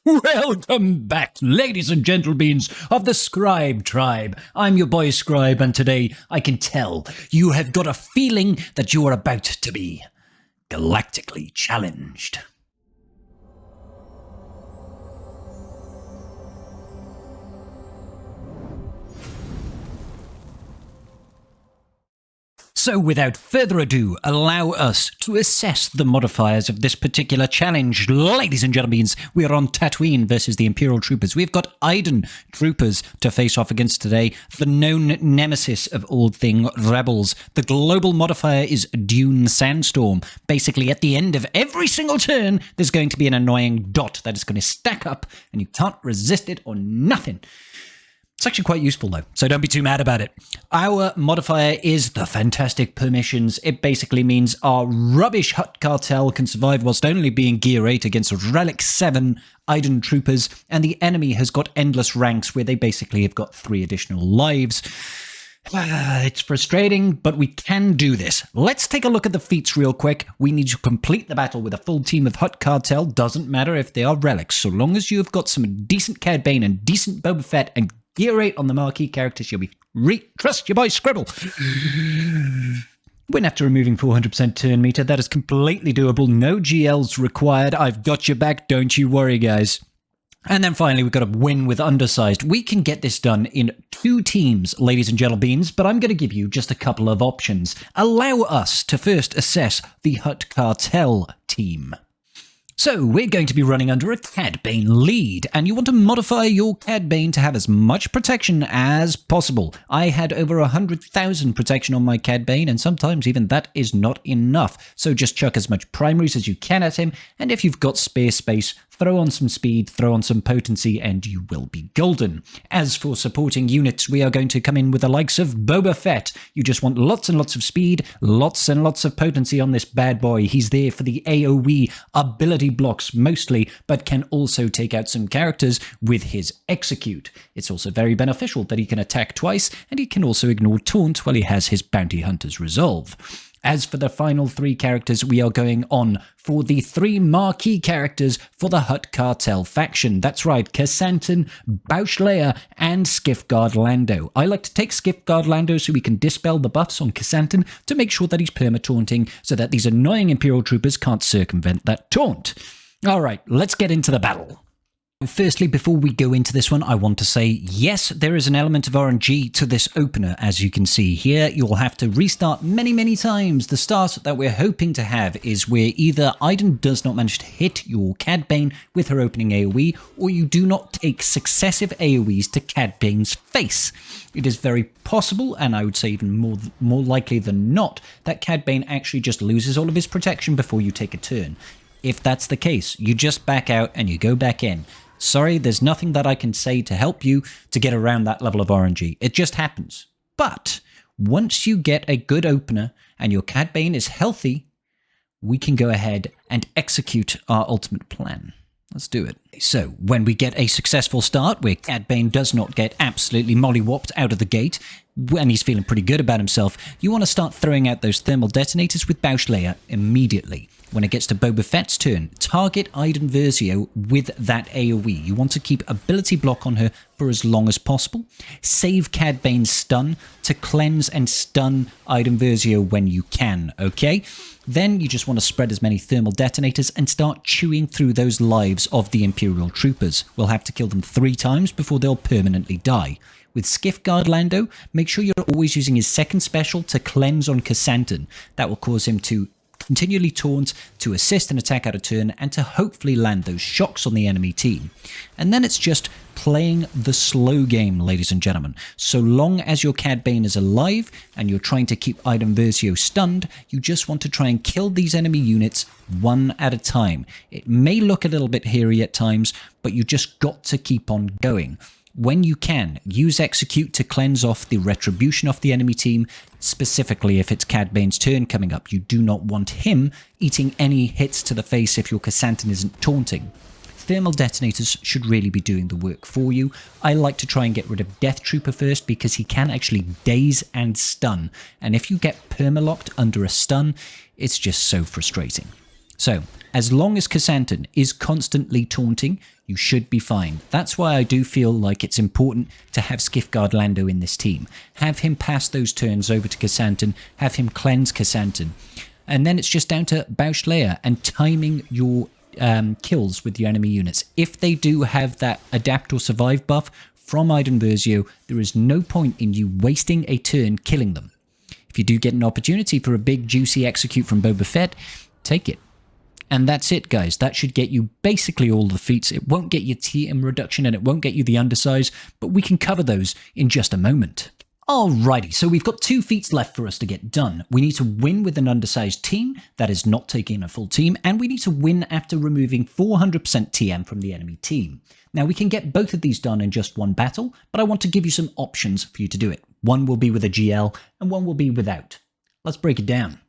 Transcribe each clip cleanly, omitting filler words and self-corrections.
Welcome back, ladies and gentlebeans of the Scribe Tribe. I'm your boy Scribe, and today I can tell you have got a feeling that you are about to be galactically challenged. So without further ado, allow us to assess the modifiers of this particular challenge. Ladies and gentlemen, we are on Tatooine versus the Imperial Troopers. We've got Iden Troopers to face off against today, the known nemesis of all thing rebels. The global modifier is Dune Sandstorm. Basically, at the end of every single turn, there's going to be an annoying dot that is going to stack up, and you can't resist it or nothing. It's actually quite useful though, so don't be too mad about it. Our modifier is the Fantastic Permissions. It basically means our rubbish Hutt Cartel can survive whilst only being Gear 8 against Relic 7 Iden Troopers, and the enemy has got endless ranks where they basically have got 3 additional lives. It's frustrating, but we can do this. Let's take a look at the feats real quick. We need to complete the battle with a full team of Hutt Cartel. Doesn't matter if they are relics, so long as you have got some decent Cad Bane and decent Boba Fett and Gear 8 on the marquee characters, you'll be trust your boy Scribble. Win after removing 400% turn meter. That is completely doable. No GLs required. I've got your back. Don't you worry, guys. And then finally, we've got a win with Undersized. We can get this done in 2 teams, ladies and gentlemen, but I'm going to give you just a couple of options. Allow us to first assess the Hutt Cartel team. So, we're going to be running under a Cad Bane lead, and you want to modify your Cad Bane to have as much protection as possible. I had over 100,000 protection on my Cad Bane, and sometimes even that is not enough. So just chuck as much primaries as you can at him, and if you've got spare space, throw on some speed, throw on some potency, and you will be golden. As for supporting units, we are going to come in with the likes of Boba Fett. You just want lots and lots of speed, lots and lots of potency on this bad boy. He's there for the AoE ability blocks mostly, but can also take out some characters with his execute. It's also very beneficial that he can attack twice, and he can also ignore taunt while he has his bounty hunter's resolve. As for the final 3 characters, we are going on for the 3 marquee characters for the Hutt Cartel faction. That's right, Kassantan, Bouch Leia, and Skiffguard Lando. I like to take Skiffguard Lando so we can dispel the buffs on Kassantan to make sure that he's perma-taunting so that these annoying Imperial Troopers can't circumvent that taunt. Alright, let's get into the battle. Firstly, before we go into this one, I want to say, yes, there is an element of RNG to this opener. As you can see here, you'll have to restart many times. The start that we're hoping to have is where either Iden does not manage to hit your Cad Bane with her opening AoE, or you do not take successive AoEs to Cad Bane's face. It is very possible, and I would say even more likely than not, that Cad Bane actually just loses all of his protection before you take a turn. If that's the case, you just back out and you go back in. Sorry, there's nothing that I can say to help you to get around that level of RNG. It just happens. But once you get a good opener and your Cad Bane is healthy, we can go ahead and execute our ultimate plan. Let's do it. So, when we get a successful start where Cad Bane does not get absolutely mollywopped out of the gate, and he's feeling pretty good about himself, you want to start throwing out those thermal detonators with Bouch Leia immediately. When it gets to Boba Fett's turn, target Iden Versio with that AoE. You want to keep ability block on her for as long as possible. Save Cad Bane's stun to cleanse and stun Iden Versio when you can, okay? Then you just want to spread as many thermal detonators and start chewing through those lives of the Imperial Troopers. We'll have to kill them 3 times before they'll permanently die. With Skiffguard Lando, make sure you're always using his second special to cleanse on Kassantan. That will cause him to continually taunt, to assist an attack out of turn, and to hopefully land those shocks on the enemy team. And then it's just playing the slow game, ladies and gentlemen. So long as your Cad Bane is alive and you're trying to keep Iden Versio stunned, you just want to try and kill these enemy units one at a time. It may look a little bit hairy at times, but you just got to keep on going. When you can, use Execute to cleanse off the retribution of the enemy team, specifically if it's Cad Bane's turn coming up. You do not want him eating any hits to the face if your Kassantan isn't taunting. Thermal detonators should really be doing the work for you. I like to try and get rid of Death Trooper first because he can actually daze and stun. And if you get permalocked under a stun, it's just so frustrating. So, as long as Chrysanthemum is constantly taunting, you should be fine. That's why I do feel like it's important to have Skiffguard Lando in this team. Have him pass those turns over to Chrysanthemum, have him cleanse Chrysanthemum, and then it's just down to Bausch Leia and timing your kills with your enemy units. If they do have that adapt or survive buff from Iden Versio, there is no point in you wasting a turn killing them. If you do get an opportunity for a big juicy execute from Boba Fett, take it. And that's it, guys. That should get you basically all the feats. It won't get you TM reduction and it won't get you the undersize, but we can cover those in just a moment. Alrighty, so we've got 2 feats left for us to get done. We need to win with an undersized team, that is not taking a full team, and we need to win after removing 400% TM from the enemy team. Now we can get both of these done in just one battle, but I want to give you some options for you to do it. One will be with a GL, and one will be without. Let's break it down.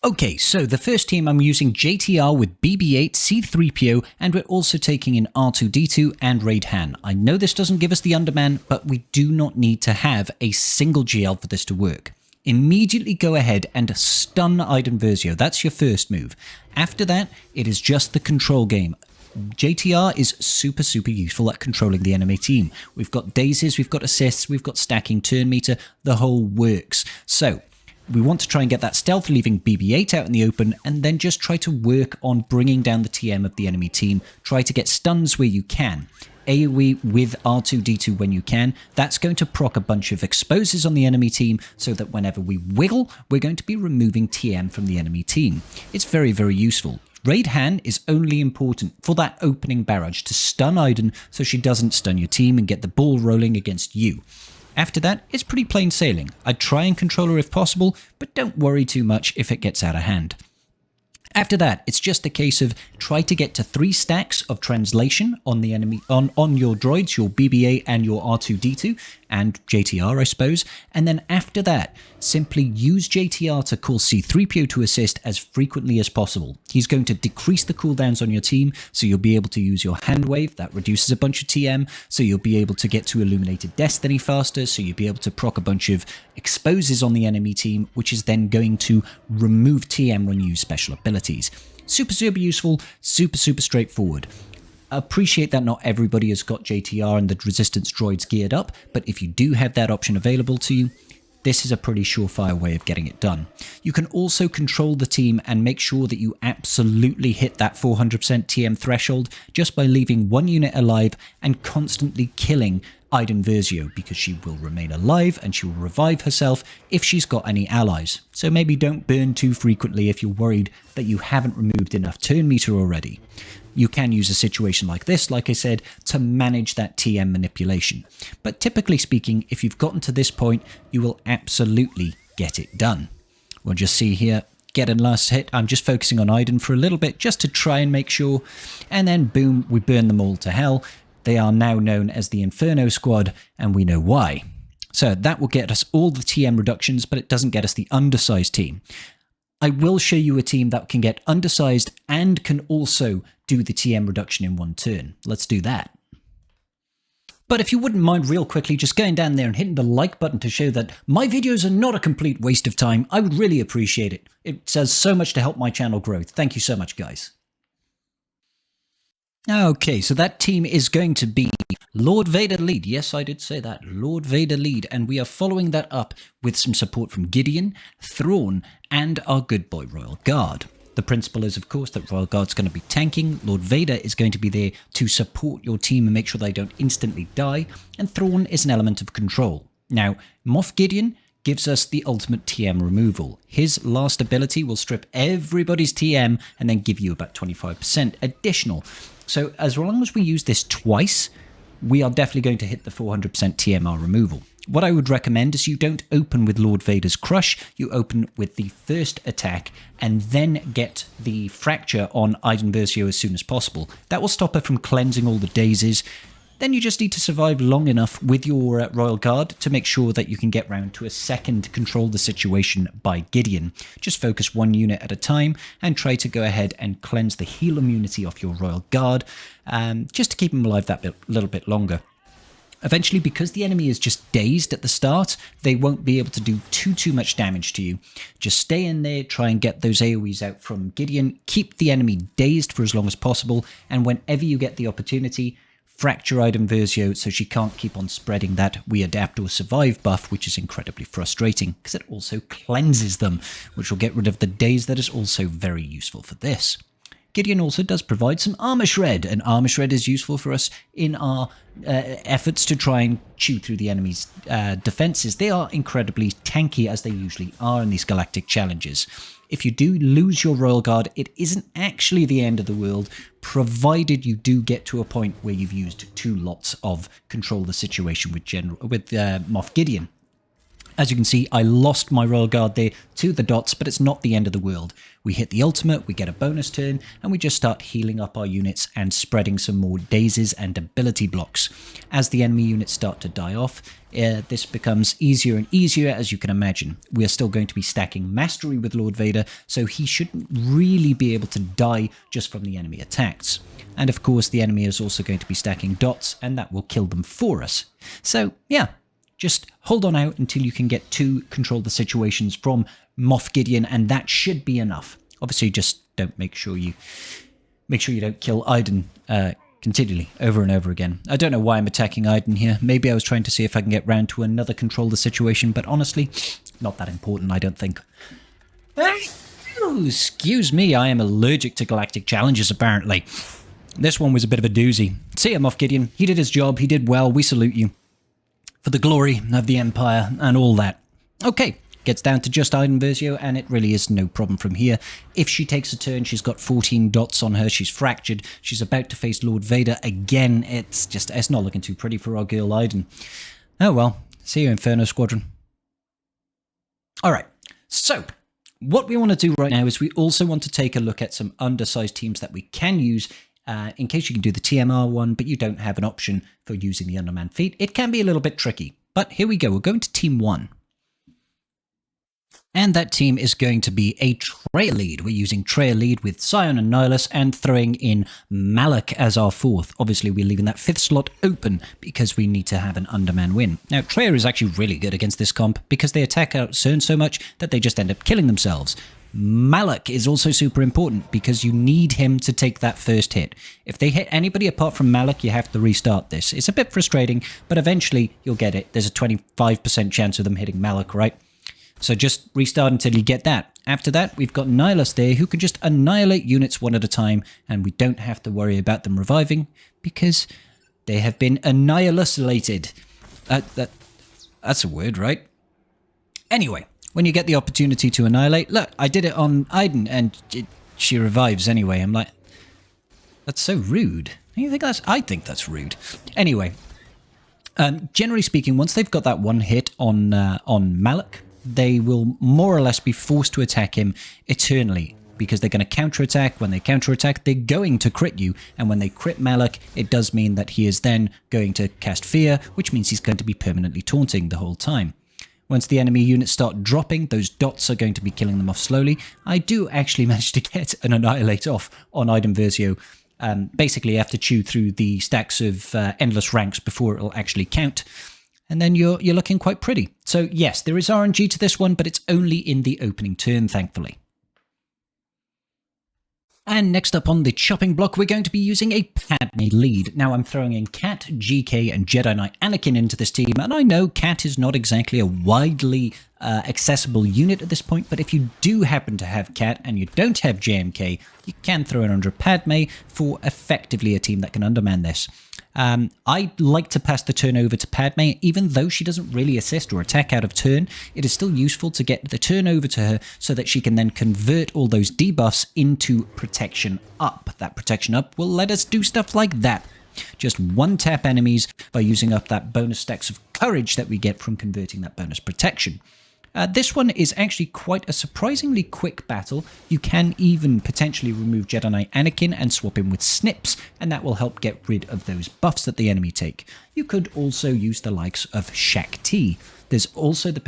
Okay, so the first team I'm using JTR with BB-8, C-3PO, and we're also taking in R2-D2 and Raid Han. I know this doesn't give us the Underman, but we do not need to have a single GL for this to work. Immediately go ahead and stun Iden Versio. That's your first move. After that, it is just the control game. JTR is super useful at controlling the enemy team. We've got dazes, we've got assists, we've got stacking turn meter, the whole works. So we want to try and get that stealth, leaving BB-8 out in the open, and then just try to work on bringing down the TM of the enemy team. Try to get stuns where you can. AoE with R2-D2 when you can. That's going to proc a bunch of exposes on the enemy team so that whenever we wiggle, we're going to be removing TM from the enemy team. It's very useful. Raid Han is only important for that opening barrage to stun Iden so she doesn't stun your team and get the ball rolling against you. After that, it's pretty plain sailing. I'd try and control her if possible, but don't worry too much if it gets out of hand. After that, it's just a case of try to get to 3 stacks of translation on the enemy on your droids, your BB-8 and your R2-D2, and JTR, I suppose. And then after that, simply use JTR to call C-3PO to assist as frequently as possible. He's going to decrease the cooldowns on your team, so you'll be able to use your hand wave. That reduces a bunch of TM, so you'll be able to get to Illuminated Destiny faster, so you'll be able to proc a bunch of exposes on the enemy team, which is then going to remove TM when you use special abilities. Super useful, super straightforward. Appreciate that not everybody has got JTR and the resistance droids geared up, but if you do have that option available to you, this is a pretty surefire way of getting it done. You can also control the team and make sure that you absolutely hit that 400% TM threshold just by leaving 1 unit alive and constantly killing Iden Versio, because she will remain alive and she will revive herself if she's got any allies. So maybe don't burn too frequently if you're worried that you haven't removed enough turn meter already. You can use a situation like this, like I said, to manage that TM manipulation. But typically speaking, if you've gotten to this point, you will absolutely get it done. We'll just see here, get a last hit. I'm just focusing on Iden for a little bit just to try and make sure. And then boom, we burn them all to hell. They are now known as the Inferno Squad, and we know why. So that will get us all the TM reductions, but it doesn't get us the undersized team. I will show you a team that can get undersized and can also do the TM reduction in 1 turn. Let's do that. But if you wouldn't mind real quickly just going down there and hitting the like button to show that my videos are not a complete waste of time, I would really appreciate it. It does so much to help my channel grow. Thank you so much, guys. Okay, so that team is going to be Lord Vader lead. Yes, I did say that. Lord Vader lead. And we are following that up with some support from Gideon, Thrawn, and our good boy Royal Guard. The principle is, of course, that Royal Guard's going to be tanking. Lord Vader is going to be there to support your team and make sure they don't instantly die. And Thrawn is an element of control. Now, Moff Gideon gives us the ultimate TM removal. His last ability will strip everybody's TM and then give you about 25% additional. So as long as we use this twice, we are definitely going to hit the 400% TMR removal. What I would recommend is you don't open with Lord Vader's Crush, you open with the first attack and then get the Fracture on Iden Versio as soon as possible. That will stop her from cleansing all the dazes. Then you just need to survive long enough with your Royal Guard to make sure that you can get round to a second control the situation by Gideon. Just focus 1 unit at a time and try to go ahead and cleanse the heal immunity off your Royal Guard, just to keep him alive that little bit longer. Eventually, because the enemy is just dazed at the start, they won't be able to do too much damage to you. Just stay in there, try and get those AoEs out from Gideon, keep the enemy dazed for as long as possible, and whenever you get the opportunity, fracture Iden Versio so she can't keep on spreading that We Adapt or Survive buff, which is incredibly frustrating, because it also cleanses them, which will get rid of the daze that is also very useful for this. Gideon also does provide some armor shred, and armor shred is useful for us in our efforts to try and chew through the enemy's defenses. They are incredibly tanky, as they usually are in these galactic challenges. If you do lose your Royal Guard, it isn't actually the end of the world, provided you do get to a point where you've used 2 lots of Control the Situation with Moff Gideon. As you can see, I lost my Royal Guard there to the dots, but it's not the end of the world. We hit the ultimate, we get a bonus turn, and we just start healing up our units and spreading some more dazes and ability blocks. As the enemy units start to die off, this becomes easier and easier, as you can imagine. We are still going to be stacking Mastery with Lord Vader, so he shouldn't really be able to die just from the enemy attacks. And of course, the enemy is also going to be stacking dots, and that will kill them for us. So, yeah. Just hold on out until you can get 2 Control the Situations from Moff Gideon, and that should be enough. Obviously, just don't make sure you don't kill Iden continually over and over again. I don't know why I'm attacking Iden here. Maybe I was trying to see if I can get round to another Control the Situation, but honestly, not that important, I don't think. Excuse me, I am allergic to galactic challenges, apparently. This one was a bit of a doozy. See ya, Moff Gideon. He did his job. He did well. We salute you. For the glory of the Empire and all that. Okay, gets down to just Iden Versio, and it really is no problem from here. If she takes a turn, she's got 14 dots on her, she's fractured, she's about to face Lord Vader again. It's not looking too pretty for our girl Iden. Oh well, see you, Inferno Squadron. Alright, so what we want to do right now is we also want to take a look at some undersized teams that we can use in case you can do the TMR one, but you don't have an option for using the Underman feat. It can be a little bit tricky, but here we go. We're going to Team 1. And that team is going to be a Trail Lead. We're using Trail Lead with Scion and Nihilus and throwing in Malak as our 4th. Obviously, we're leaving that 5th slot open because we need to have an Underman win. Now, Trail is actually really good against this comp because they attack out CERN so much that they just end up killing themselves. Malak is also super important because you need him to take that first hit. If they hit anybody apart from Malak, you have to restart this. It's a bit frustrating, but eventually you'll get it. There's a 25% chance of them hitting Malak, right? So just restart until you get that. After that, we've got Nihilus there who can just annihilate units one at a time, and we don't have to worry about them reviving because they have been annihilated. That's a word, right? Anyway. When you get the opportunity to annihilate, look, I did it on Iden, and she revives anyway. I'm like, that's so rude. I think that's rude. Anyway, generally speaking, once they've got that one hit on Malak, they will more or less be forced to attack him eternally because they're going to counterattack. When they counterattack, they're going to crit you, and when they crit Malak, it does mean that he is then going to cast Fear, which means he's going to be permanently taunting the whole time. Once the enemy units start dropping, those dots are going to be killing them off slowly. I do actually manage to get an Annihilate off on Iden Versio. Basically, you have to chew through the stacks of endless ranks before it'll actually count. And then you're looking quite pretty. So yes, there is RNG to this one, but it's only in the opening turn, thankfully. And next up on the chopping block, we're going to be using a Padme lead. Now I'm throwing in Cat, GK, and Jedi Knight Anakin into this team, and I know Cat is not exactly a widely accessible unit at this point, but if you do happen to have Cat and you don't have JMK, you can throw it under Padme for effectively a team that can underman this. I like to pass the turn over to Padme, even though she doesn't really assist or attack out of turn. It is still useful to get the turn over to her so that she can then convert all those debuffs into protection up. That protection up will let us do stuff like that. Just one tap enemies by using up that bonus stacks of courage that we get from converting that bonus protection. This one is actually quite a surprisingly quick battle. You can even potentially remove Jedi Knight Anakin and swap him with Snips, and that will help get rid of those buffs that the enemy take. You could also use the likes of Shaq T. There's also the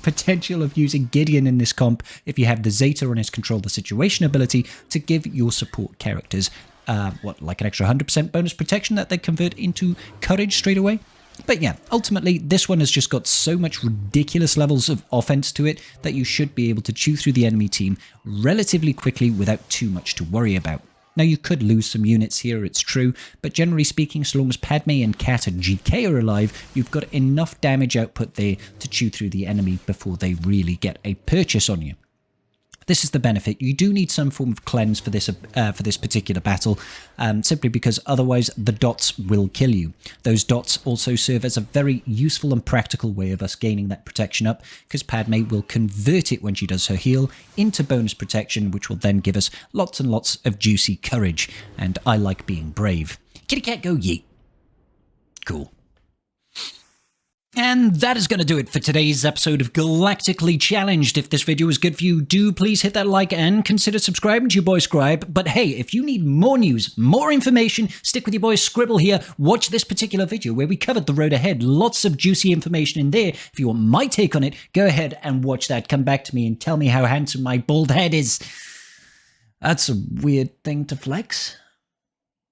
potential of using Gideon in this comp if you have the Zeta on his Control the Situation ability to give your support characters like an extra 100% bonus protection that they convert into courage straight away. But yeah, ultimately, this one has just got so much ridiculous levels of offense to it that you should be able to chew through the enemy team relatively quickly without too much to worry about. Now, you could lose some units here, it's true, but generally speaking, so long as Padme and Cat and GK are alive, you've got enough damage output there to chew through the enemy before they really get a purchase on you. This is the benefit. You do need some form of cleanse for this particular battle, simply because otherwise the dots will kill you. Those dots also serve as a very useful and practical way of us gaining that protection up, because Padme will convert it when she does her heal into bonus protection, which will then give us lots and lots of juicy courage. And I like being brave. Kitty cat go yeet. Cool. And that is going to do it for today's episode of Galactically Challenged. If this video was good for you, do please hit that like and consider subscribing to your boy Scribe. But hey, if you need more news, more information, stick with your boy Scribble here. Watch this particular video where we covered the road ahead. Lots of juicy information in there. If you want my take on it, go ahead and watch that. Come back to me and tell me how handsome my bald head is. That's a weird thing to flex.